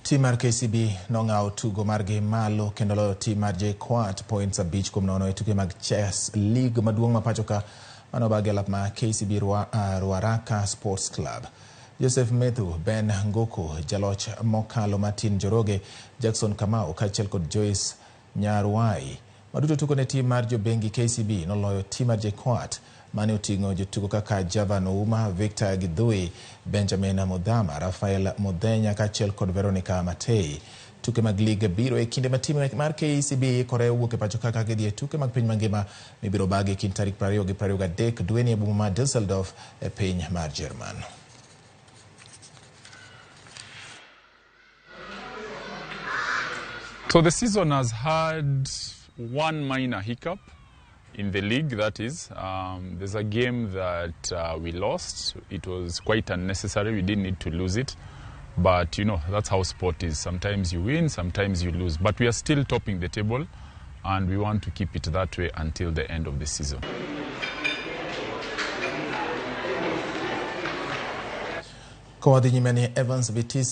Tim mar KCB nong'aw tugo margi malo kendo loyo tim mar JKUAT points 5-0 e tuke mag Chess League maduong' ma pachoka manobagi alap ma KCB Ruaraka Sports Club. Joseph Methu, Ben Ngoko, jaloch mokalo Martin Joroge, Jackson Kamau kaachiel kod Joyce Nyarwai maduto tuko ne tim mar jobengi KCB noloyo tim mar JKUAT mane oting'o jotugo kaka Javan Ouma, Victor Gidhui, Benjamin Mudhama, Rafael Mudhenya kaachiel kod Veronica Matei. Tuke mag liga biro e kinde ma tim mar KCB kore wuok e pacho kaka gidhi e tuke mag piny mangima mibiro bagi kind tarik 20 gi 23 dwe ni e boma ma Düsseldorf e piny mar Jerman. So the season has had one minor hiccup in the league, that is, there's a game that we lost. It was quite unnecessary. We didn't need to lose it. But, you know, that's how sport is. Sometimes you win, sometimes you lose. But we are still topping the table, and we want to keep it that way until the end of the season. Kowadhi nyime ni Evans VTC